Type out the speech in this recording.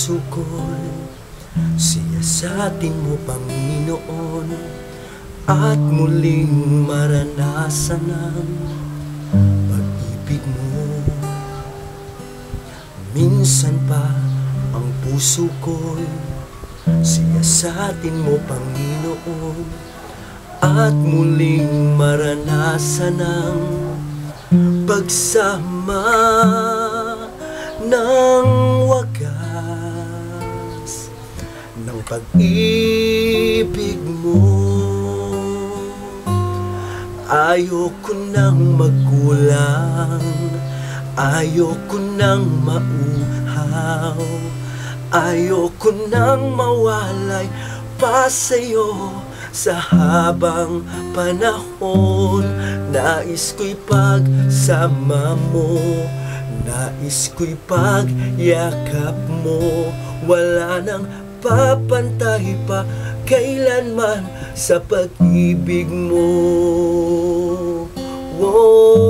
puso ko'y siyasatin mo, Panginoon, at muling maranasan ang pag-ibig mo. Minsan pa ang puso ko'y siyasatin mo, Panginoon, at muling maranasan ang pagsama ng wagas ng pag-ibig mo. Ayoko nang magkulang, ayoko nang mauhaw, ayoko nang mawalay pa sa'yo sa habang panahon. Nais ko'y pagsama mo, nais ko'y pagyakap mo. Wala nang papantay pa kailanman sa pag-ibig mo. Whoa.